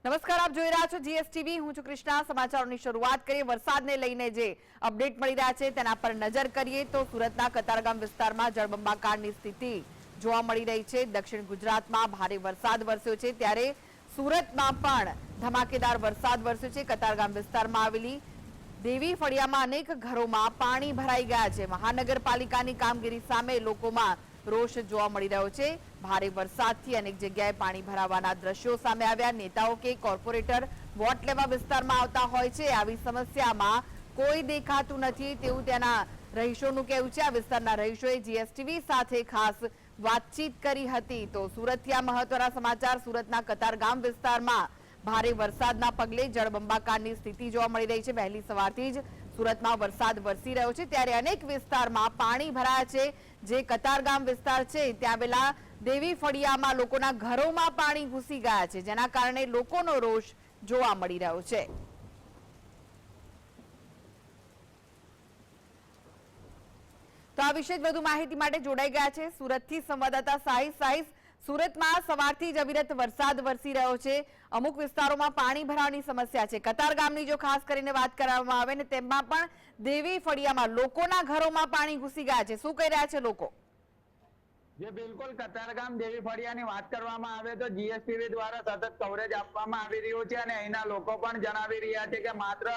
નમસ્કાર, આપ જોઈ રહ્યા છો જીએસટીવી. હું છું કૃષ્ણા. સમાચારોની શરૂઆત કરીએ. વરસાદને લઈને જે અપડેટ મળી રહ્યા છે તેના પર નજર કરીએ તો સુરતના કતારગામ વિસ્તારમાં જળબંબાકારની સ્થિતિ જોવા મળી રહી છે. દક્ષિણ ગુજરાતમાં ભારે વરસાદ વરસ્યો છે ત્યારે સુરતમાં પણ ધમાકેદાર વરસાદ વરસ્યો છે. કતારગામ વિસ્તારમાં આવેલી દેવી ફળિયામાં અનેક ઘરોમાં પાણી ભરાઈ ગયા છે. મહાનગરપાલિકાની કામગીરી સામે લોકોમાં રોષ જોવા મળી રહ્યો છે. ભારે વરસાદથી અનેક જગ્યાએ પાણી ભરાવાના દ્રશ્યો સામે આવ્યા. નેતાઓ કે કોર્પોરેટર વોટ લેવા વિસ્તારમાં આવતા હોય છે. આવી સમસ્યામાં કોઈ દેખાતું નથી તેવું ત્યાંના રહીશોનું કહેવું છે. આ વિસ્તારના રહીશોએ જીએસટીવી સાથે ખાસ વાતચીત કરી હતી. તો સુરતથી આ મહત્વના સમાચાર. સુરતના કતારગામ વિસ્તારમાં ભારે વરસાદના પગલે જળબંબાકારની સ્થિતિ જોવા મળી રહી છે. વહેલી સવારથી જ સુરતમાં વરસાદ વરસી રહ્યો છે ત્યારે અનેક વિસ્તારમાં પાણી ભરાયા છે. જે કતારગામ વિસ્તાર છે ત્યાં આવેલા દેવી ફળિયામાં લોકોના ઘરોમાં પાણી ઘૂસી ગયા છે, જેના કારણે લોકોનો રોષ જોવા મળી રહ્યો છે. તો આ વિશે વધુ માહિતી માટે જોડાઈ ગયા છે સુરતથી સંવાદદાતા સાહિસ. સુરતમાં સવારથી જ અવિરત વરસાદ વરસી રહ્યો છે. અમુક વિસ્તારોમાં પાણી ભરાવાની સમસ્યા છે. કતારગામની જો ખાસ કરીને વાત કરવામાં આવે ને તેમાં પણ દેવી ફળિયામાં લોકોના ઘરોમાં પાણી ઘૂસી ગયા છે. શું કહી રહ્યા છે લોકો? જે બિલકુલ કતારગામ દેવી ફળિયાની વાત કરવામાં આવે તો જીએસટીવી દ્વારા સતત કવરેજ આપવામાં આવી રહ્યું છે અને અહીંના લોકો પણ જણાવી રહ્યા છે કે માત્ર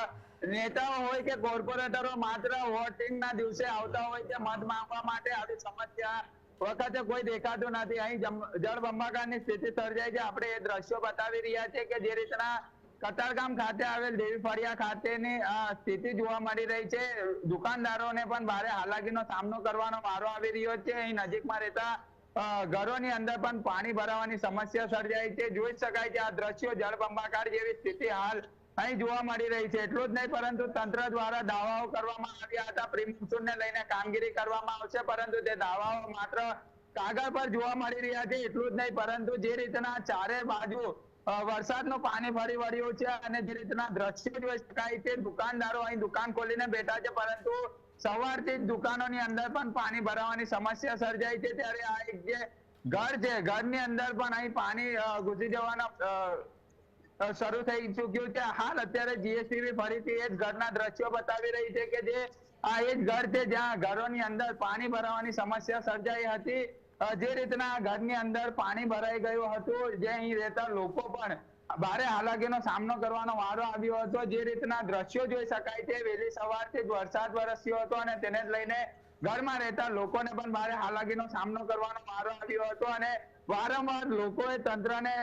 નેતાઓ હોય કે કોર્પોરેટરો માત્ર વોટિંગના દિવસે આવતા હોય કે મત માંગવા માટે આવી સમસ્યા વખતે કોઈ દેખાતું નથી. અહીં જળબંબાકારની સ્થિતિ સર્જાય છે. આપણે એ દ્રશ્યો બતાવી રહ્યા છે કે જે રીતના કતારગામ ખાતે આવેલ દેવી ફળિયા ખાતેની સ્થિતિ જોવા મળી રહી છે. દુકાનદારોને પણ ભારે હાલાકીનો સામનો કરવાનો વારો આવી રહ્યો છે. અહીં નજીકમાં રહેતા ઘરોની અંદર પણ પાણી ભરાવાની સમસ્યા સર્જાય છે. જોઈ શકાય છે આ દ્રશ્યો જળબંબાકાર જેવી સ્થિતિ હાલ અહીં જોવા મળી રહી છે. એટલું જ નહીં પરંતુ તંત્ર દ્વારા દાવાઓ કરવામાં આવ્યા હતા પ્રી મોન્સૂનને લઈને કામગીરી કરવામાં આવશે, પરંતુ તે દાવાઓ માત્ર કાગળ પર જોવા મળી રહ્યા છે. એટલું જ નહીં પરંતુ જે રીતના ચારે બાજુ વરસાદનું પાણી ફરી વળ્યું છે અને જે રીતના દ્રશ્યો જોઈ શકાય છે, દુકાનદારો અહીં દુકાન ખોલીને બેઠા છે પરંતુ સવારથી જ દુકાનોની અંદર પણ પાણી ભરાવાની સમસ્યા સર્જાઈ છે. ત્યારે આ એક જે ઘર છે ઘરની અંદર પણ અહીં પાણી ઘૂસી જવાના શરૂ થઈ ચુક્યું છે. હાલ અત્યારે જીએસટીવી ફરીથી એ જ ઘરના દ્રશ્યો બતાવી રહી છે કે જે આ એ જ ઘર છે જ્યાં ઘરોની અંદર પાણી ભરાવાની સમસ્યા સર્જાઈ હતી. જે રીતના ઘરની અંદર પાણી ભરાઈ ગયું હતું, જે અહીં રહેતા લોકો પણ ભારે હાલાકીનો સામનો કરવાનો વારો આવ્યો હતો. જે રીતના દ્રશ્યો જોઈ શકાય છે, વહેલી સવારથી જ વરસાદ વરસ્યો હતો અને તેને જ લઈને ઘરમાં રહેતા લોકોને પણ ભારે હાલાકીનો સામનો કરવાનો વારો આવ્યો હતો અને વારંવાર લોકોએ તંત્રને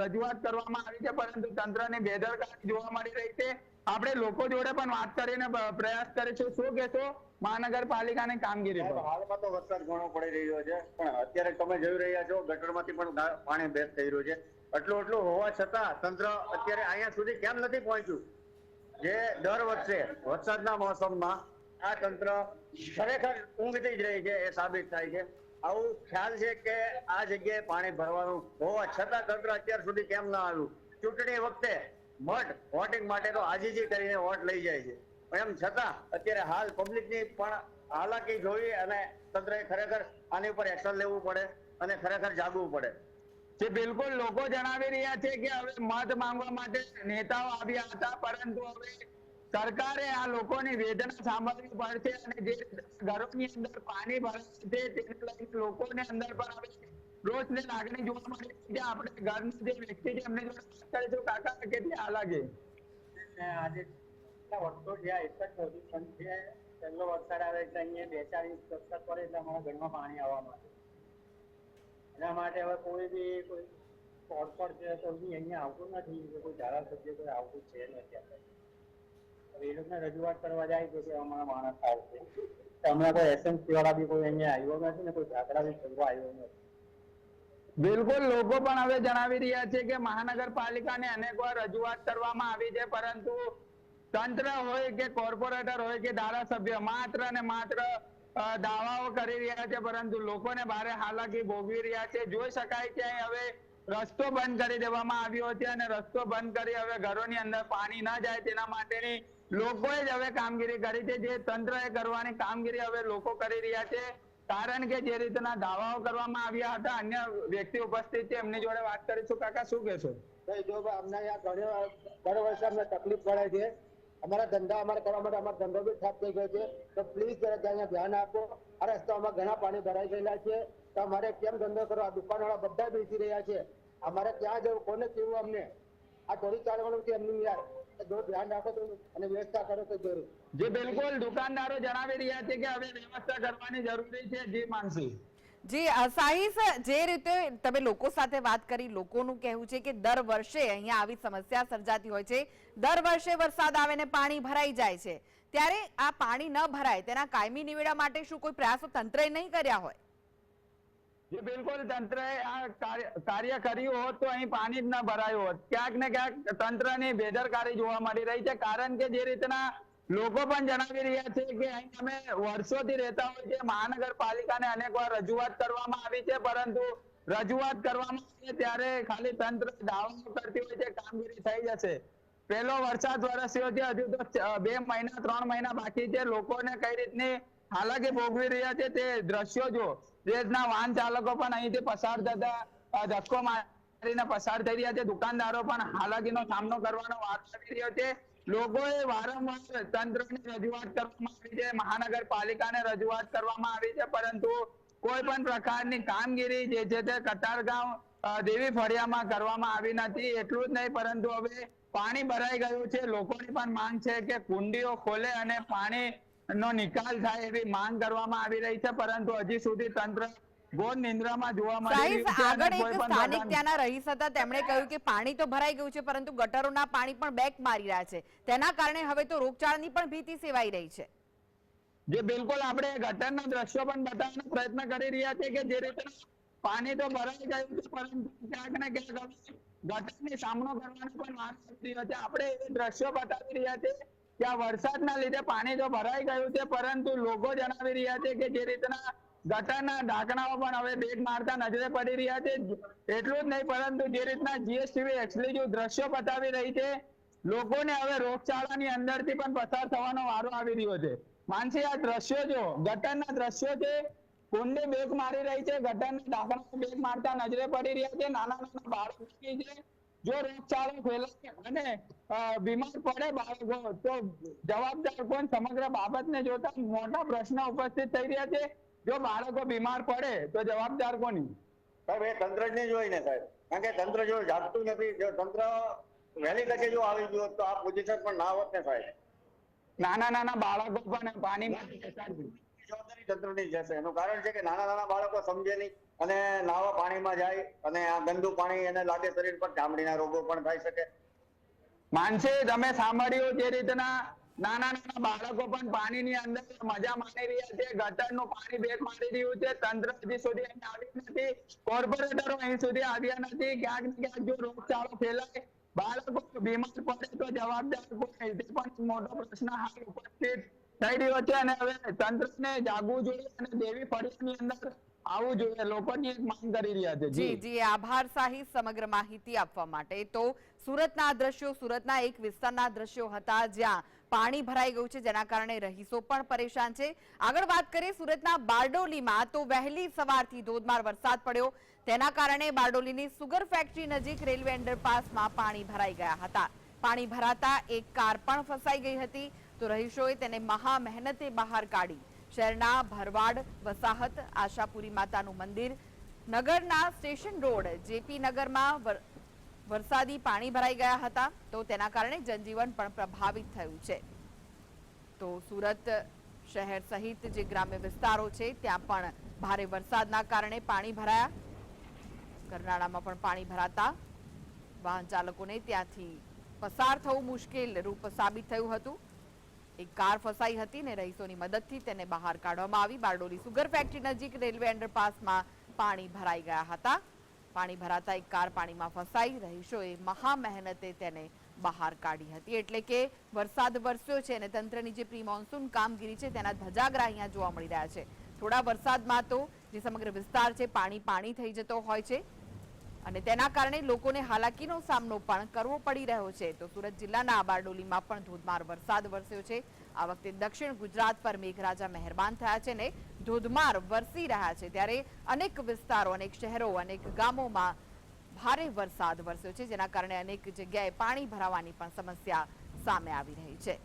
રજૂઆત કરવામાં આવી છે પરંતુ તંત્રની બેદરકારી જોવા મળી રહી છે. આપણે લોકો જોડે પણ વાત કરીને પ્રયાસ કરીશું. શું કહેશો મહાનગરપાલિકાની કામગીરી પર? હાલમાં તો વરસાદ ઘણો પડી રહ્યો છે પણ અત્યારે તમે જોઈ રહ્યા છો ગટરમાંથી પણ પાણી બેસ થઈ રહ્યું છે. એટલું હોવા છતાં તંત્ર અત્યારે અહીંયા સુધી કેમ નથી પહોંચ્યું? જે દર વર્ષે વરસાદના મોસમમાં આ તંત્ર ખરેખર ઊંઘતી જ રહી છે એ સાબિત થાય છે. આવું ખ્યાલ છે કે આ જગ્યાએ પાણી ભરવાનું હોવા છતાં તંત્ર અત્યાર સુધી કેમ ના આવ્યું? ચૂંટણી વખતે વોટિંગ માટે તો આજીજી કરીને વોટ લઈ જાય છે, એમ છતાં અત્યારે હાલ પબ્લિકની પણ હાલાકી જોઈ અને તંત્રએ ખરેખર આની ઉપર એક્શન લેવું પડે અને ખરેખર જાગવું પડે. જે બિલકુલ લોકો જણાવી રહ્યા છે કે હવે મત માંગવા માટે નેતાઓ આવ્યા હતા પરંતુ હવે સરકારે આ લોકોની વેદના સાંભળવી પડશે અને જે ઘરોની અંદર પાણી ભરાય છે તેને લઈને લોકોની અંદર પણ હવે રોષની લાગણી જોવા મળી છે. આપણે ઘરના જે વ્યક્તિ છે એમને જોડે વાત કરીશું. કાકા, કેટલી હાલાકી? આજે વર્ષો થયા એક જ પોઝિશન છે. પહેલો વરસાદ આવે એટલે અહીંયા 2-4 ઇંચ વરસાદ પડે એટલે અમારા ઘરમાં પાણી આવવા માટે એના માટે હવે કોઈ કોર્પોરેટ છે તો અહીંયા આવતું નથી, કોઈ ધારાસભ્ય કોઈ આવતું છે નથી. એ લોકોને રજૂઆત કરવા જાય તો કે અમારા માણસ આવશે. હમણાં કોઈ એસએમસી વાળા બી કોઈ અહીંયા આવ્યો નથી ને કોઈ ઝાકડા બી કરવા આવ્યો નથી. બિલકુલ લોકો પણ હવે જણાવી રહ્યા છે કે મહાનગરપાલિકાને અનેકવાર રજૂઆત કરવામાં આવી છે પરંતુ તંત્ર હોય કે કોર્પોરેટર હોય કે ધારાસભ્ય માત્ર ને માત્ર દાવાઓ કરી રહ્યા છે પરંતુ લોકોને ભારે હાલાકી ભોગવી રહ્યા છે. જોઈ શકાય છે હવે રસ્તો બંધ કરી દેવામાં આવ્યો છે અને રસ્તો બંધ કરી હવે ઘરોની અંદર પાણી ના જાય તેના માટેની લોકોએ જ હવે કામગીરી કરી છે. જે તંત્રએ કરવાની કામગીરી હવે લોકો કરી રહ્યા છે. કારણ કે જે રીતના દાવાઓ કરવામાં આવ્યા હતા, અન્ય વ્યક્તિ ઉપસ્થિત છે એમની જોડે વાત કરીશું. કાકા, શું કહેશો? ભાઈ જો અમને અહીંયા દર વર્ષે અમને તકલીફ પડે છે, અમારા ધંધા અમારે કરવા માટે અમારો ધંધો બી ઠપ થઈ ગયો છે, તો પ્લીઝ જરા અહીંયા ધ્યાન આપો. આ રસ્તામાં ઘણા પાણી ભરાઈ ગયેલા છે, તો અમારે કેમ ધંધો કરો? આ દુકાનવાળા બધા બેસી રહ્યા છે, અમારે ક્યાં જવું, કોને કેવું? અમને આ થોડી ચાલવાનું છે એમની યાર, જો ધ્યાન રાખો તો અને વ્યવસ્થા કરો તો જરૂર. જે બિલકુલ દુકાનદારો જણાવી રહ્યા છે કે હવે વ્યવસ્થા કરવાની જરૂરી છે. જી માનસી. જી સાહિસ, જે રીતે તમે લોકો સાથે વાત કરી, લોકોનું કહેવું છે કે દર વર્ષે અહીંયા આવી સમસ્યા સર્જાતી હોય છે, દર વર્ષે વરસાદ આવે ને પાણી ભરાઈ જાય છે, ત્યારે આ પાણી ન ભરાય તેના કાયમી નિવેડા માટે શું કોઈ પ્રયાસો તંત્રએ નહીં કર્યા હોય? જે બિલકુલ તંત્રએ આ કાર્ય કર્યું હોત તો અહીં પાણી જ ન ભરાયું હોત. ક્યાંક ને ક્યાંક તંત્રની બેદરકારી જોવા મળી રહી છે, કારણ કે જે રીતના લોકો પણ જણાવી રહ્યા છે કે અહીં અમે વર્ષોથી રહેતા હોય છે, મહાનગરપાલિકાને અનેકવાર રજૂઆત કરવામાં આવી છે, પરંતુ રજૂઆત કરવામાં આવે ત્યારે ખાલી તંત્ર દાવો કરતી હોય છે કામગીરી થઈ જશે. પહેલો વરસાદ વરસ્યો છે, હજુ તો 2 મહિના 3 મહિના બાકી છે. લોકોને કઈ રીતની હાલાકી ભોગવી રહ્યા છે તે દ્રશ્યો જો. દેશના વાહન ચાલકો પણ અહીંથી પસાર થતા ધક્કો મારીને પસાર થઈ રહ્યા છે. દુકાનદારો પણ હાલાકીનો સામનો કરવાનો વારો આવી રહ્યો છે. લોકોએ વારંવાર તંત્રની રજૂઆત કરવામાં આવી છે, મહાનગરપાલિકાને રજૂઆત કરવામાં આવી છે, પરંતુ કોઈ પણ પ્રકારની કામગીરી જે છે તે કતારગામ દેવી ફળિયામાં કરવામાં આવી નથી. એટલું જ નહીં, પરંતુ હવે પાણી ભરાઈ ગયું છે. લોકોની પણ માંગ છે કે કુંડીઓ ખોલે અને પાણીનો નિકાલ થાય એવી માંગ કરવામાં આવી રહી છે, પરંતુ હજી સુધી તંત્ર ઘોર નિંદ્રામાં જોવા મળી રહ્યું છે. આગળ એક સ્થાનિક ત્યાંના રહીશ હતા, તેમણે કહ્યું કે પાણી તો ભરાઈ ગયું છે, પરંતુ ગટરોના પાણી પણ બેક મારી રહ્યા છે, તેના કારણે હવે તો રોગચાળાની પણ ભીતિ સેવાઈ રહી છે. જે બિલકુલ આપણે ગટરના દ્રશ્યો પણ બતાવવાનો પ્રયત્ન કરી રહ્યા છે કે જે રીતે પાણી તો ભરાઈ ગયું છે, પરંતુ ક્યાંક ને ક્યાંક ગટરની સામનો કરવાનો પણ વાર આવી રહ્યો છે. આપણે એ દ્રશ્યો બતાવી રહ્યા છે કે આ વરસાદના લીધે પાણી તો ભરાઈ ગયું છે, પરંતુ લોકો જણાવી રહ્યા છે કે જે રીતના ગટરના ઢાંકણાઓ પણ હવે બેગ મારતા નજરે પડી રહ્યા છે. એટલું જ નહીં, પરંતુ જે રીતના જીએસટીવી એક્સક્લુઝિવ દ્રશ્યો બતાવી રહી છે, લોકોને હવે રોગચાળાની અંદરથી પણ પસાર થવાનો વારો આવી રહ્યો છે. માનસી, આ દ્રશ્યો જો ગટરના દ્રશ્યો છે, કુંડી બેગ મારી રહી છે, ગટરના ઢાંકણા બેગ મારતા નજરે પડી રહ્યા છે. નાના નાના બાળકો છે, જો રોગચાળો ફેલાય અને બીમાર પડે બાળકો તો જવાબદાર કોણ? સમગ્ર બાબતને જોતા મોટા પ્રશ્ન ઉપસ્થિત થઈ રહ્યા છે. જો બાળકો બીમાર પડે તો જવાબદાર કોની? સાહેબ એ તંત્ર જ નહીં જોઈ ને સાહેબ, કારણ કે તંત્ર જો જાગતું નથી. જો તંત્ર વહેલી તકે જો આવી ગયું તો આ પોઝિશન પણ ના હોત ને સાહેબ. નાના નાના બાળકો પણ પાણીમાં જવાબદારી તંત્રની જ હશે. એનું કારણ છે કે નાના નાના બાળકો સમજે નહીં અને નાવા પાણીમાં જાય અને આ ગંદુ પાણી એને લાગે શરીર પર, ચામડીના રોગો પણ થઈ શકે. માનસી, તમે સાંભળ્યું જે રીતના નાના નાના બાળકો પણ પાણીની અંદર મજા માણી રહ્યા છે, ગટરનું પાણી બેગ મારી રહ્યું છે. તંત્ર હજી સુધી અહીં આવ્યું નથી, કોર્પોરેટરો અહીં સુધી આવ્યા નથી. ક્યાંક ને ક્યાંક જો રોગચાળો ફેલાય, બાળકો બીમાર પડે તો જવાબદાર કોણ? તે પણ મોટો પ્રશ્ન હાલ ઉપસ્થિત થઈ રહ્યો છે અને હવે તંત્રને જાગવું જોઈએ અને દેવી ફળિયાની અંદર આવવું જોઈએ. લોકોની એક માંગ કરી રહ્યા છે. જી જી, આભાર સાહિસ સમગ્ર માહિતી આપવા માટે. તો સુરતના દ્રશ્યો, સુરતના એક વિસ્તારના દ્રશ્યો હતા જ્યાં પાણી ભરાઈ ગયું છે, જેના કારણે રહીશો પણ પરેશાન છે. આગળ વાત કરીએ સુરતના બારડોલીમાં, તો વહેલી સવારથી ધોધમાર વરસાદ પડ્યો, તેના કારણે બારડોલીની સુગર ફેક્ટરી નજીક રેલવે અંડરપાસમાં પાણી ભરાઈ ગયા હતા. પાણી ભરાતા એક કાર પણ ફસાઈ ગઈ હતી, તો રહીશોએ તેને મહા મહેનતે બહાર કાઢી. શહેરના ભરવાડ વસાહત, આશાપુરી માતાનું મંદિર, નગરના સ્ટેશન રોડ, જેપી નગરમાં વરસાદી પાણી ભરાઈ ગયા હતા, તો તેના કારણે જનજીવન પણ પ્રભાવિત થયું છે. તો સુરત શહેર સહિત જે ગ્રામ્ય વિસ્તારો છે ત્યાં પણ ભારે વરસાદના કારણે પાણી ભરાયા. કરનાળામાં પણ પાણી ભરાતા વાહન ચાલકોને ત્યાંથી પસાર થવું મુશ્કેલ રૂપ સાબિત થયું હતું. એક કાર ફસાઈ હતી ને રહીશોની મદદથી તેને બહાર કાઢવામાં આવી. બારડોલી સુગર ફેક્ટરી નજીક રેલવે અંડરપાસમાં પાણી ભરાઈ ગયા હતા. પાણી ભરાતા એક કાર પાણીમાં ફસાઈ, રહીશોએ મહા મહેનતે તેને બહાર કાઢી હતી. એટલે કે વરસાદ વરસ્યો છે અને તંત્રની જે પ્રી મોન્સૂન કામગીરી છે તેના ધજાગરા અહીંયા જોવા મળી રહ્યા છે. થોડા વરસાદમાં તો જે સમગ્ર વિસ્તાર છે પાણી પાણી થઈ જતો હોય છે અને તેના કારણે લોકોને હાલાકીનો સામનો પણ કરવો પડી રહ્યો છે. તો સુરત જિલ્લાના બારડોલીમાં પણ ધોધમાર વરસાદ વરસ્યો છે. આ વખતે દક્ષિણ ગુજરાત પર મેઘરાજા મહેરબાન થયા છે ને ધોધમાર વરસી રહ્યા છે, ત્યારે અનેક વિસ્તારો, અનેક શહેરો, અનેક ગામોમાં ભારે વરસાદ વરસ્યો છે, જેના કારણે અનેક જગ્યાએ પાણી ભરાવાની પણ સમસ્યા સામે આવી રહી છે.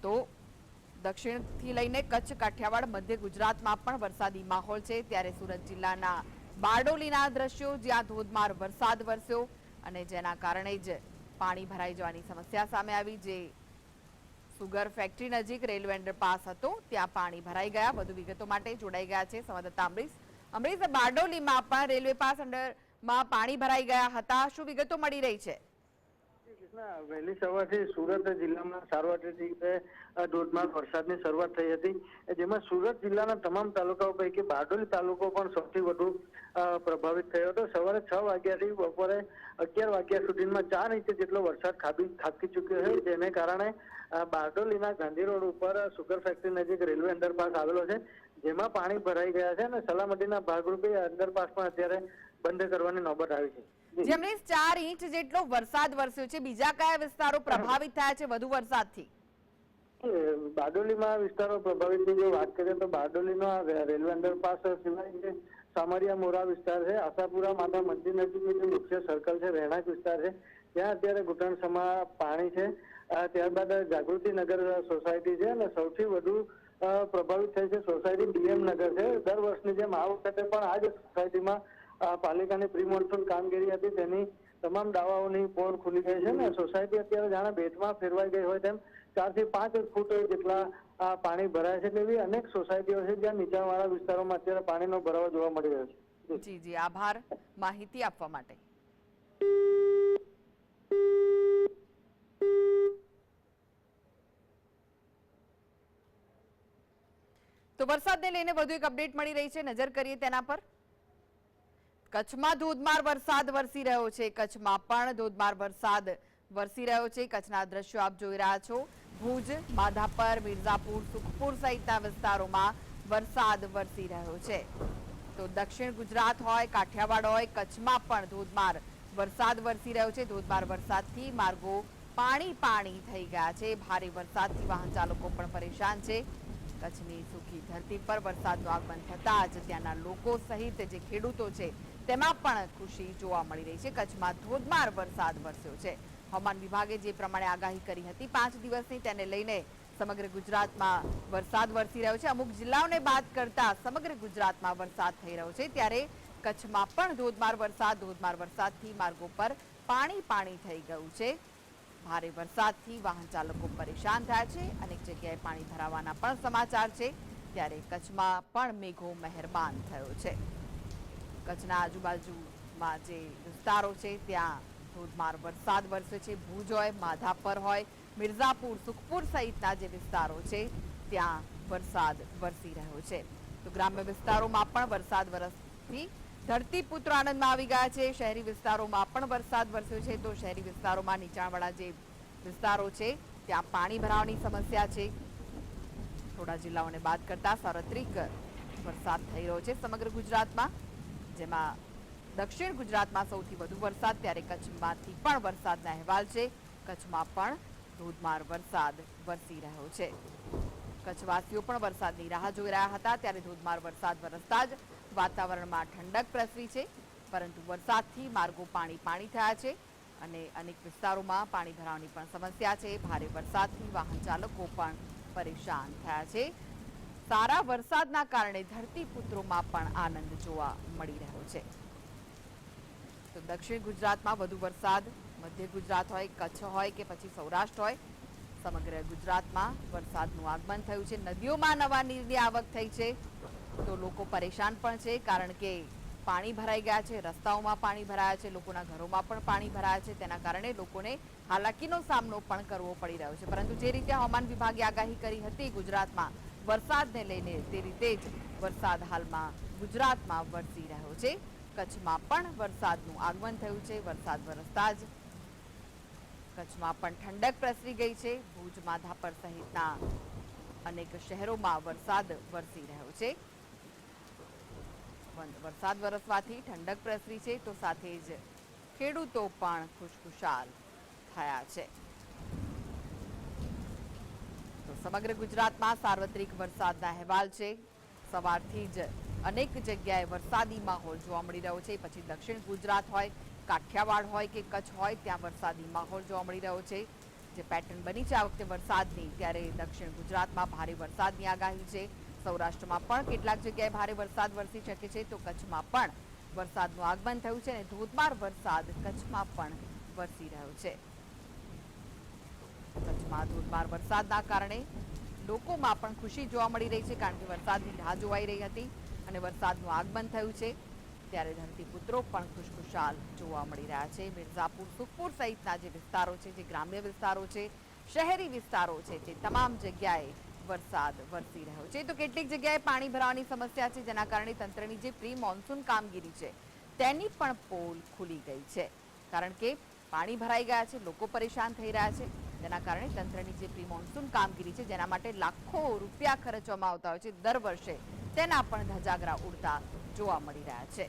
તો દક્ષિણથી લઈને કચ્છ, કાઠિયાવાડ, મધ્ય ગુજરાતમાં પણ વરસાદી માહોલ છે. ત્યારે સુરત જિલ્લાના બારડોલીના દ્રશ્યો, જ્યાં ધોધમાર વરસાદ વરસ્યો અને જેના કારણે જ પાણી ભરાઈ જવાની સમસ્યા સામે આવી. જે સુગર ફેક્ટરી નજીક રેલવે અંડરપાસ હતો, ત્યાં પાણી ભરાઈ ગયા. વધુ વિગતો માટે જોડાઈ ગયા છે સંવાદદાતા અમરીશ. બારડોલીમાં પણ રેલવે પાસ અંડરમાં પાણી ભરાઈ ગયા હતા. શું વિગતો મળી રહી છે? વહેલી સવારથી સુરત જિલ્લામાં સાર્વત્રિક રીતે ધોધમાર વરસાદની શરૂઆત થઈ હતી, જેમાં સુરત જિલ્લાના તમામ તાલુકાઓ પૈકી બારડોલી તાલુકો પણ સૌથી વધુ પ્રભાવિત થયો હતો. સવારે 6 વાગ્યાથી બપોરે 11 વાગ્યા સુધીમાં 4 ઇંચ જેટલો વરસાદ ખાબકી ચૂક્યો છે, જેને કારણે બારડોલીના ગાંધી રોડ ઉપર સુગર ફેક્ટરી નજીક રેલવે અંડરપાસ આવેલો છે, જેમાં પાણી ભરાઈ ગયા છે અને સલામતીના ભાગરૂપે અંડરપાસ પણ અત્યારે બંધ કરવાની નોબત આવી છે. જેમણે 4 ઇંચ જેટલો વરસાદ વરસ્યો છે, બીજા કયા વિસ્તારો પ્રભાવિત થયા છે વધુ વરસાદથી? બારડોલીમાં વિસ્તારો પ્રભાવિતની જો વાત કરીએ તો બારડોલીનો રેલવે અંડરપાસ સિવાય જે સામરિયા મોરા વિસ્તાર છે, આશાપુરા માતા મંદિર નજીકનું જે મુખ્ય સર્કલ છે, રહેણાંક વિસ્તાર છે, ત્યાં અત્યારે ઘૂંટણસમા પાણી છે. ત્યારબાદ જાગૃતિ નગર સોસાયટી છે અને સૌથી વધુ પ્રભાવિત થઈ છે સોસાયટી ડીએમ નગર છે. દર વર્ષની જેમ આ વખતે પણ આ જ સોસાયટીમાં પાલિકાની પ્રી મોન્સૂન કામગીરી હતી, તેની તમામ દાવાઓની પોર ખુલી ગઈ છે ને સોસાયટી અત્યારે જાણે બેટમાં ફેરવાઈ ગઈ હોય તેમ 4 થી 5 ફૂટ જેટલા પાણી ભરાય છે. તેવી અનેક સોસાયટીઓ છે જ્યાં નીચાણવાળા વિસ્તારોમાં અત્યારે પાણીનો ભરાવો જોવા મળી રહ્યો છે. જી, આભાર માહિતી આપવા માટે. તો વરસાદને લઈને વધુ એક અપડેટ મળી રહી છે, નજર કરીએ તેના પર. કચ્છમાં ધોધમાર વરસાદ વરસી રહ્યો છે. કચ્છમાં પણ ધોધમાર વરસાદ વરસી રહ્યો છે. કચ્છના દ્રશ્યો આપ જોઈ રહ્યા છો. ભુજ, માધાપર, મિર્ઝાપુર, સુખપુર સહિતના વિસ્તારોમાં વરસાદ વરસી રહ્યો છે. તો દક્ષિણ ગુજરાત હોય, કાઠિયાવાડ હોય, કચ્છમાં પણ ધોધમાર વરસાદ વરસી રહ્યો છે. ધોધમાર વરસાદથી માર્ગો પાણી થઈ ગયા છે. ભારે વરસાદથી વાહન ચાલકો પણ પરેશાન છે. કચ્છની સૂકી ધરતી પર વરસાદનું આગમન થતાં જ ત્યાંના લોકો સહિત જે ખેડૂતો છે તેમાં પણ ખુશી જોવા મળી રહી છે. કચ્છમાં ધોધમાર વરસાદ વરસ્યો છે. હવામાન વિભાગે જે પ્રમાણે આગાહી કરી હતી 5 દિવસની, તેને લઈને સમગ્ર ગુજરાતમાં વરસાદ વરસી રહ્યો છે. અમુક જિલ્લાઓને બાદ કરતા સમગ્ર ગુજરાતમાં વરસાદ થઈ રહ્યો છે. ત્યારે કચ્છમાં પણ ધોધમાર વરસાદથી માર્ગો પર પાણી થઈ ગયું છે. ભારે વરસાદથી વાહન ચાલકો પરેશાન થયા છે. અનેક જગ્યાએ પાણી ભરાવાના પણ સમાચાર છે. ત્યારે કચ્છમાં પણ મેઘો મહેરબાન થયો છે. કચ્છના આજુબાજુમાં જે વિસ્તારો છે ત્યાં ધોધમાર વરસાદ વરસ્યો છે. ભુજ હોય, માધાપર હોય, મિર્ઝાપુર, સુખપુર સહિતના જે વિસ્તારો છે ત્યાં વરસાદ વરસી રહ્યો છે. તો ગ્રામ્ય વિસ્તારોમાં પણ વરસાદ વરસથી ધરતીપુત્રો આનંદમાં આવી ગયા છે. શહેરી વિસ્તારોમાં પણ વરસાદ વરસ્યો છે. તો શહેરી વિસ્તારોમાં નીચાણવાળા જે વિસ્તારો છે ત્યાં પાણી ભરાવાની સમસ્યા છે. થોડા જિલ્લાઓને બાદ કરતા સાર્વત્રિક વરસાદ થઈ રહ્યો છે સમગ્ર ગુજરાતમાં, જેમાં દક્ષિણ ગુજરાતમાં સૌથી વધુ વરસાદ. ત્યારે કચ્છમાંથી પણ વરસાદના અહેવાલ છે. કચ્છમાં પણ ધોધમાર વરસાદ વરસી રહ્યો છે. કચ્છવાસીઓ પણ વરસાદની રાહ જોઈ રહ્યા હતા. ત્યારે ધોધમાર વરસાદ વરસતા જ વાતાવરણમાં ઠંડક પ્રસરી છે. પરંતુ વરસાદથી માર્ગો પાણી થયા છે અને અનેક વિસ્તારોમાં પાણી ભરાવાની પણ સમસ્યા છે. ભારે વરસાદથી વાહન ચાલકો પણ પરેશાન થયા છે. સારા વરસાદના કારણે ધરતીપુત્રોમાં પણ આનંદ જોવા મળી રહ્યો છે. તો દક્ષિણ ગુજરાતમાં વધુ વરસાદ, મધ્ય ગુજરાત હોય, કચ્છ હોય કે પછી સૌરાષ્ટ્ર હોય, સમગ્ર ગુજરાતમાં વરસાદનું આગમન થયું છે. નદીઓમાં નવા નીરની આવક થઈ છે. તો લોકો પરેશાન પણ છે, કારણ કે પાણી ભરાઈ ગયા છે, રસ્તાઓમાં પાણી ભરાયા છે, લોકોના ઘરોમાં પણ પાણી ભરાયા છે. તેના કારણે લોકોને હાલાકીનો સામનો પણ કરવો પડી રહ્યો છે. પરંતુ જે રીતે હવામાન વિભાગે આગાહી કરી હતી ગુજરાતમાં વરસાદને લઈને, તે રીતે જ વરસાદ હાલમાં ગુજરાતમાં વરસી રહ્યો છે. કચ્છમાં પણ વરસાદનું આગમન થયું છે. વરસાદ વરસતા જ કચ્છમાં પણ ઠંડક પ્રસરી ગઈ છે. ભુજ, માધાપર સહિતના અનેક શહેરોમાં વરસાદ વરસી રહ્યો છે. વરસાદ વરસવાથી ઠંડક પ્રસરી છે, તો સાથે જ ખેડૂતો પણ ખુશખુશાલ થયા છે. તો સમગ્ર ગુજરાતમાં સાર્વત્રિક વરસાદના અહેવાલ છે. સવારથી જ અનેક જગ્યાએ વરસાદી માહોલ જોવા મળી રહ્યો છે. પછી દક્ષિણ ગુજરાત હોય, કાઠિયાવાડ હોય કે કચ્છ હોય, ત્યાં વરસાદી માહોલ જોવા મળી રહ્યો છે. જે પેટર્ન બની છે આ વખતે વરસાદની, ત્યારે દક્ષિણ ગુજરાતમાં ભારે વરસાદની આગાહી છે. સૌરાષ્ટ્રમાં પણ કેટલાક જગ્યાએ ભારે વરસાદ વરસી શકે છે, તો કચ્છમાં પણ વરસાદનું આગમન થયું છે અને ધોધમાર વરસાદ કચ્છમાં પણ વરસી રહ્યો છે. કચ્છમાં ધોધમાર વરસાદના કારણે લોકોમાં પણ ખુશી જોવા મળી રહી છે, કારણ કે વરસાદની રાહ જોવાઈ રહી હતી અને વરસાદનું આગમન થયું છે. ત્યારે ધરતીપુત્રો પણ ખુશખુશાલ જોવા મળી રહ્યા છે. મિર્ઝાપુર, સુખપુર સહિતના જે વિસ્તારો છે, જે ગ્રામ્ય વિસ્તારો છે, શહેરી વિસ્તારો છે, તે તમામ જગ્યાએ વરસાદ વરસી રહ્યો છે. તો કેટલીક જગ્યાએ પાણી ભરાવાની સમસ્યા છે, જેના કારણે તંત્રની જે પ્રી મોન્સૂન કામગીરી છે તેની પણ પોલ ખુલી ગઈ છે, કારણ કે પાણી ભરાઈ ગયા છે, લોકો પરેશાન થઈ રહ્યા છે. તેના કારણે તંત્રની જે પ્રી મોન્સૂન કામગીરી છે, જેના માટે લાખો રૂપિયા ખર્ચવામાં આવતા હોય છે દર વર્ષે, તેના પણ ધજાગરા ઉડતા જોવા મળી રહ્યા છે.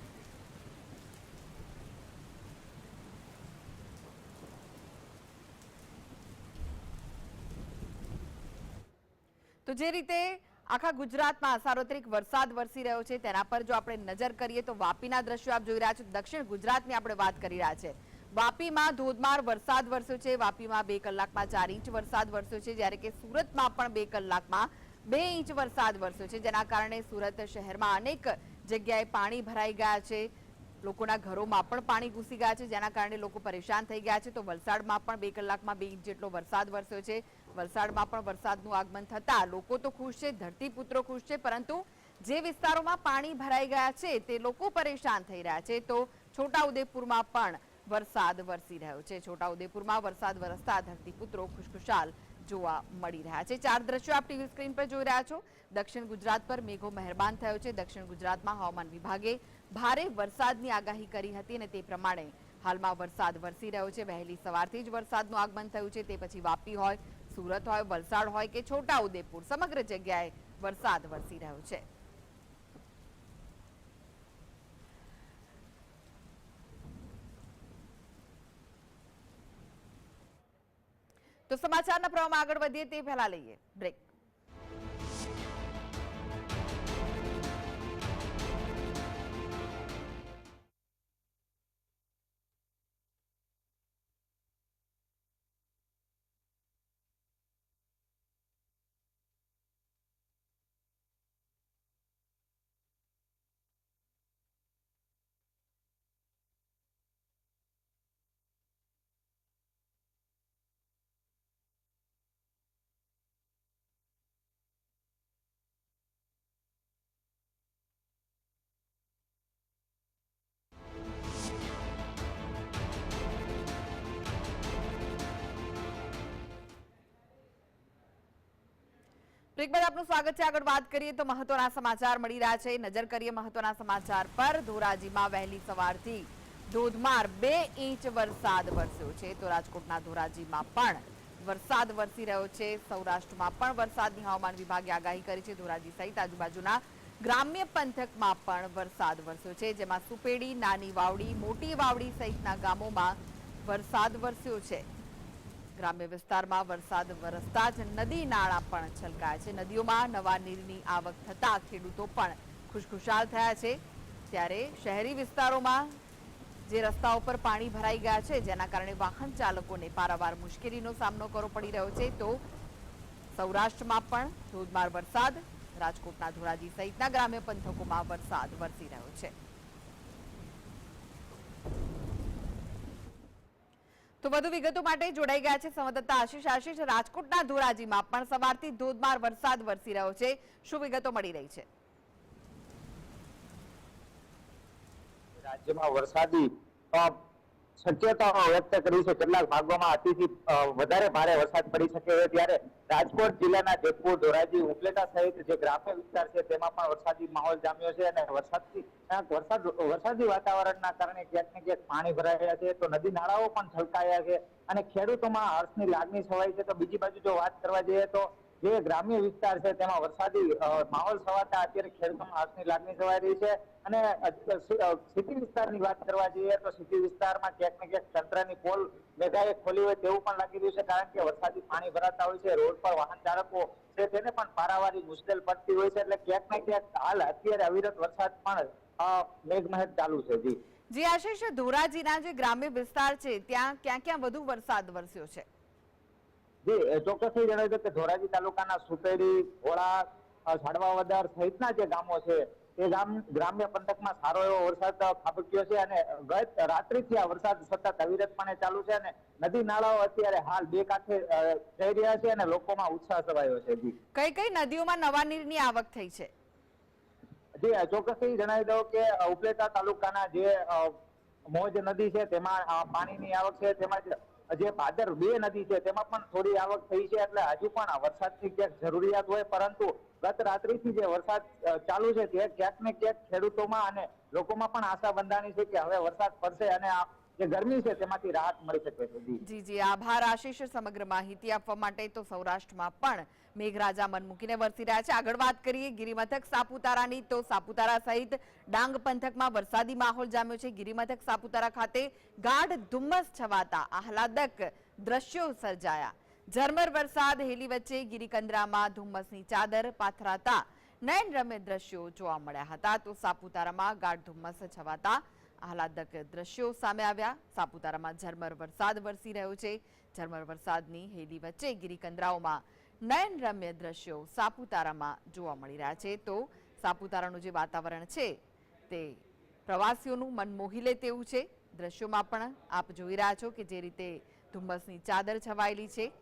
તો જે રીતે આખા ગુજરાતમાં સાર્વત્રિક વરસાદ વરસી રહ્યો છે, તેના પર જો આપણે નજર કરીએ તો વાપીના દ્રશ્યો આપ જોઈ રહ્યા છો. દક્ષિણ ગુજરાતની આપણે વાત કરી રહ્યા છે. વાપીમાં ધોધમાર વરસાદ વરસ્યો છે. વાપીમાં 2 કલાકમાં 4 ઇંચ વરસાદ વરસ્યો છે, જ્યારે કે સુરતમાં પણ 2 કલાકમાં 2 ઇંચ વરસાદ વરસ્યો છે, જેના કારણે સુરત શહેરમાં અનેક જગ્યાએ પાણી ભરાઈ ગયા છે. લોકોના ઘરોમાં પણ પાણી ઘૂસી ગયા છે, જેના કારણે લોકો પરેશાન થઈ ગયા છે. તો વલસાડમાં પણ 2 કલાકમાં 2 ઇંચ જેટલો વરસાદ વરસ્યો છે. વલસાડમાં પણ વરસાદનું આગમન થતા લોકો તો ખુશ છે, ધરતીપુત્રો ખુશ છે, પરંતુ જે વિસ્તારોમાં પાણી ભરાઈ ગયા છે તે લોકો પરેશાન થઈ રહ્યા છે. તો છોટાઉદેપુરમાં પણ વરસાદ વરસી રહ્યો છે. છોટાઉદેપુરમાં વરસાદ વરસતા ધરતીપુત્રો ખુશખુશાલ જોવા મળી રહ્યા છે. 4 દ્રશ્યો આપ ટીવી સ્ક્રીન પર જોઈ રહ્યા છો. દક્ષિણ ગુજરાત પર મેઘો મહેરબાન થયો છે. દક્ષિણ ગુજરાતમાં હવામાન વિભાગે ભારે વરસાદની આગાહી કરી હતી અને તે પ્રમાણે હાલમાં વરસાદ વરસી રહ્યો છે. વહેલી સવારથી જ વરસાદનું આગમન થયું છે. તે પછી વાપી હોય, સુરત હોય, વલસાડ હોય કે છોટાઉદેપુર, સમગ્ર જગ્યાએ વરસાદ વરસી રહ્યો છે. તો સમાચારના પ્રવાહમાં આગળ વધીએ તે પહેલા લઈએ બ્રેક. બ્રેક બાદ આપનું સ્વાગત છે. આગળ વાત કરીએ તો મહત્વના સમાચાર મળી રહ્યા છે. નજર કરીએ મહત્વના સમાચાર પર. ધોરાજીમાં વહેલી સવારથી ધોધમાર 2 ઇંચ વરસાદ વરસ્યો છે. તો રાજકોટના ધોરાજીમાં પણ વરસાદ વરસી રહ્યો છે. સૌરાષ્ટ્રમાં પણ વરસાદની હવામાન વિભાગે આગાહી કરી છે. ધોરાજી સહિત આજુબાજુના ગ્રામ્ય પંથકમાં પણ વરસાદ વરસ્યો છે, જેમાં સુપેડી, નાની વાવડી, મોટી વાવડી સહિતના ગામોમાં વરસાદ વરસ્યો છે. ગ્રામ્ય વિસ્તારમાં વરસાદ વરસતા જ નદી નાળા પણ છલકાયા છે. નદીઓમાં નવા નીરની આવક થતા ખેડૂતો પણ ખુશખુશાલ થયા છે. ત્યારે શહેરી વિસ્તારોમાં જે રસ્તાઓ પર પાણી ભરાઈ ગયા છે, જેના કારણે વાહન ચાલકોને પારાવાર મુશ્કેલીનો સામનો કરવો પડી રહ્યો છે. તો સૌરાષ્ટ્રમાં પણ ધોધમાર વરસાદ, રાજકોટના ધોરાજી સહિતના ગ્રામ્ય પંથકોમાં વરસાદ વરસી રહ્યો છે. તો વધુ વિગતો માટે જોડાઈ ગયા છે સંવાદદાતા આશીષ. આશીષ, રાજકોટના ધોરાજીમાં પણ સવારથી ધોધમાર વરસાદ વરસી રહ્યો છે, શું વિગતો મળી રહી છે? રાજ્યમાં વરસાદી શક્યતાઓ વ્યક્ત કરી છે. કેટલાક ભાગોમાં અતિથી વધારે ભારે વરસાદ પડી શકે છે, ત્યારે રાજકોટ જિલ્લાના જેતપુર, ધોરાજી, ઉપલેટા સહિત જે ગ્રામ્ય વિસ્તાર છે તેમાં પણ વરસાદી માહોલ જામ્યો છે અને વરસાદી વાતાવરણના કારણે ક્યાંક ને ક્યાંક પાણી ભરાયા છે. તો નદી નાળાઓ પણ છલકાયા છે અને ખેડૂતોમાં હર્ષની લાગણી છવાઈ છે. તો બીજી બાજુ જો વાત કરવા જઈએ તો જે ગ્રામ્ય વિસ્તાર છે તેમાં વરસાદી માહોલ છવાતા અત્યારે ખેડૂતોમાં હર્ષની લાગણી છવાઈ રહી છે અને સિટી વિસ્તારની વાત કરવા જઈએ તો સિટી વિસ્તારમાં ક્યાંક ને ક્યાંક તંત્રની પોલ મેઘાએ ખોલી હોય તેવું પણ લાગી રહ્યું છે, કારણ કે વરસાદી પાણી ભરાતા હોય છે, રોડ પર વાહન ચાલકો છે તેને પણ પારાવારી મુશ્કેલ પડતી હોય છે, એટલે ક્યાંક ને ક્યાંક હાલ અત્યારે અવિરત વરસાદ પણ મેઘમહેર ચાલુ છે. જી આશીષ, ધોરાજીના જે ગ્રામ્ય વિસ્તાર છે ત્યાં ક્યાં ક્યાં વધુ વરસાદ વરસ્યો છે? જી ચોક્કસથી જણાવી દઉં કે ધોરાજી તાલુકાના સુપેડી, ઘોડા, ઝાડવાવદર સહિતના જે ગામો છે તે ગ્રામ્ય પંથકમાં સારો એવો વરસાદ ખાબક્યો છે અને ગત રાત્રિથી આ વરસાદ સતત અવિરતપણે ચાલુ છે અને નદી નાળાઓ અત્યારે હાલ બે કાંઠે જઈ રહ્યા છે અને લોકોમાં ઉત્સાહ છવાયો છે. જી કઈ કઈ નદીઓમાં નવા નીરની આવક થઈ છે? જી ચોક્કસથી જણાવી દઉં કે ઉપલેટા તાલુકાના જે મોજ નદી છે તેમાં પાણીની આવક છે, તેમજ જે ભાદર 2 નદી છે તેમાં પણ થોડી આવક થઈ છે, એટલે હજુ પણ વરસાદની ક્યાંક જરૂરિયાત હોય, પરંતુ ગત રાત્રિથી જે વરસાદ ચાલુ છે તે ક્યાંક ને ક્યાંક ખેડૂતોમાં અને લોકોમાં પણ આશા બંધાણી છે કે હવે વરસાદ પડશે અને જે ગરમી છે તેમાંથી રાહત મળી શકે છે. જી આભાર આશીષ સમગ્ર માહિતી આપવા માટે. તો સૌરાષ્ટ્રમાં પણ મેઘરાજા મન મૂકીને વરસી રહ્યા છે. આગળ વાત કરીએ ગિરિમથક સાપુતારાની, તો સાપુતારા સહિત ડાંગ પંથકમાં વરસાદી માહોલ જામ્યો છે. ગિરિમથક સાપુતારા ખાતે ગાઢ ધુમ્મસ છવાતા આહલાદક દ્રશ્યો સર્જાયા. ઝરમર વરસાદ હેલી વચ્ચે ગિરિકંદરામાં ધુમ્મસની ચાદર પાથરાતા નયનરમ્ય દ્રશ્યો જોવા મળ્યા હતા. તો સાપુતારામાં ગાઢ ધુમ્મસ છવાતા આહલાદક દ્રશ્યો સામે આવ્યા. સાપુતારામાં ઝરમર વરસાદ વરસી રહ્યો છે. ઝરમર વરસાદની હેલી વચ્ચે ગિરિકંદરાઓમાં નયનરમ્ય દ્રશ્યો સાપુતારામાં જોવા મળી રહ્યા છે. તો સાપુતારાનું જે વાતાવરણ છે તે પ્રવાસીઓનું મન મોહી લે તેવું છે. દ્રશ્યોમાં પણ આપ જોઈ રહ્યા છો કે જે રીતે ધુમ્મસની ચાદર છવાયેલી છે,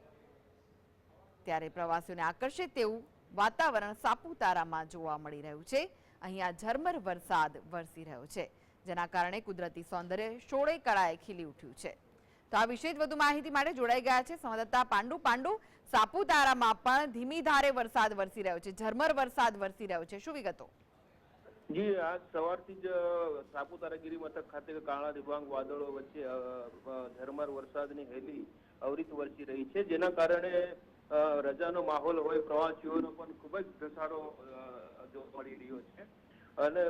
ત્યારે પ્રવાસીઓને આકર્ષે તેવું વાતાવરણ સાપુતારામાં જોવા મળી રહ્યું છે. અહીંયા ઝરમર વરસાદ વરસી રહ્યો છે, જેના કારણે કુદરતી સૌંદર્ય શોળે કળાએ ખીલી ઉઠ્યું છે. તો આ વિશે જ વધુ માહિતી માટે જોડાઈ ગયા છે સંવાદદાતા પાંડુ. સાપુતારામાં પણ ધીમી ધારે વરસાદ વરસી રહ્યો છે, ઝરમર વરસાદ વરસી રહ્યો છે, શું વિગતો? જી આજ સવારથી જ સાપુતારા ગિરિમથક ખાતે કાળા ડિબાંગ વાદળો વચ્ચે ઝરમર વરસાદની હેલી અવિરત વરસી રહી છે, જેના કારણે રજાનો માહોલ હોય, પ્રવાસીઓનો પણ ખૂબ જ ઘસારો જોવા મળી રહ્યો છે અને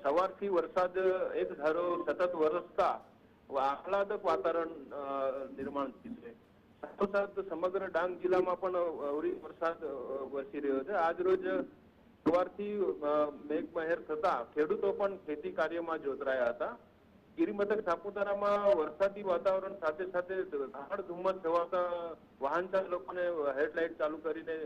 સવારથી વરસાદ એક ધારો સતત વરસતા આહલાદક વાતાવરણ નિર્માણ થયું છે. સાથોસાથ સમગ્ર ડાંગ જિલ્લામાં પણ અવિરત વરસાદ વરસી રહ્યો છે. આજ રોજ સવારથી મેઘમહેર થતા ખેડૂતો પણ ખેતી કાર્યમાં જોતરાયા હતા. ગિરિમથક સાપુતારામાં વરસાદી વાતાવરણ સાથે સાથે ગાઢ ધુમ્મસ છવાતા વાહન ચાલકોને હેડલાઇટ ચાલુ કરીને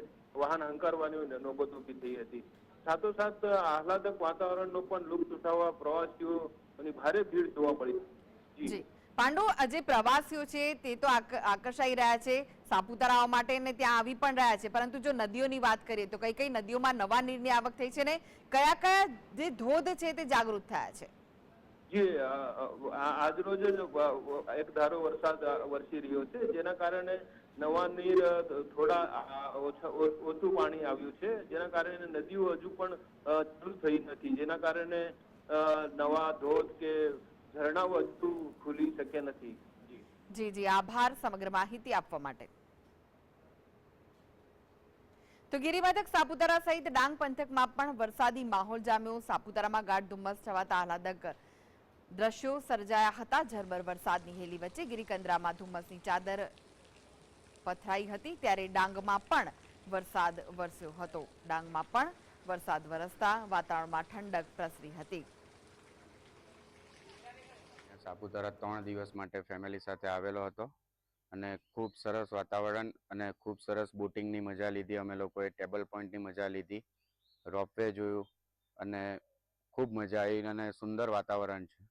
વાહન હંકારવાની નોબત ઊભી થઈ હતી. સાથોસાથ આહલાદક વાતાવરણનો પણ લુપ્ત ઉઠાવવા પ્રવાસીઓની ભારે ભીડ જોવા મળી. જી પાંડુ, જે પ્રવાસીઓ છે તે તો આકર્ષાઈ રહ્યા છે સાપુતારા માટે ને ત્યાં આવી પણ રહ્યા છે, પરંતુ જો નદીઓની વાત કરીએ તો કઈ કઈ નદીઓમાં નવા નીરની આવક થઈ છે ને કયા કયા જે ધોધ છે તે જાગૃત થયા છે? જી આજ રોજ એક ધારો વરસાદ વરસી રહ્યો છે, જેના કારણે નવા નીર થોડા ઓછું પાણી આવ્યું છે, જેના કારણે નદીઓ હજુ પણ ચાલુ થઈ નથી, જેના કારણે નવા ધોધ કે ઝરણાઓ હજુ ખુલી શક્યા નથી. જી આભાર સમગ્ર માહિતી આપવા માટે. તો ગિરિમથક સાપુતારા સહિત ડાંગ પંથકમાં પણ વરસાદી માહોલ જામ્યો. સાપુતારામાં ગાઢ ધુમ્મસ છવાતા આહલાદક દ્રશ્યો સર્જાયા હતા. ઝરમર વરસાદની હેલી વચ્ચે ગિરિકંદરામાં ધુમ્મસની ચાદર પથરાઈ હતી, ત્યારે ડાંગમાં પણ વરસાદ વરસ્યો હતો. ડાંગમાં પણ વરસાદ વરસતા વાતાવરણમાં ઠંડક પ્રસરી હતી. સાપુતારા 3 દિવસ માટે ફેમિલી સાથે આવેલો હતો અને ખૂબ સરસ વાતાવરણ અને ખૂબ સરસ બોટિંગની મજા લીધી. અમે લોકોએ ટેબલ પોઈન્ટની મજા લીધી, રોપવે જોયું અને ખૂબ મજા આવી અને સુંદર વાતાવરણ છે.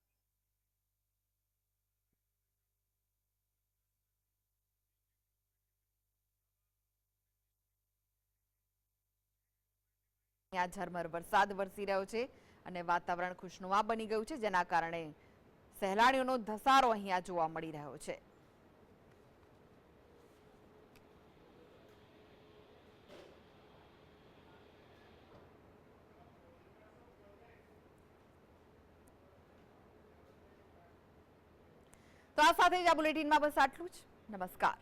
ત્યાં ઝરમર વરસાદ વરસી રહ્યો છે અને વાતાવરણ ખુશનુમા બની ગયું છે, જેના કારણે સહેલાણીઓનો ધસારો અહીંયા જોવા મળી રહ્યો છે. તો આ સાથે જ આ બુલેટિનમાં બસ આટલું જ. નમસ્કાર.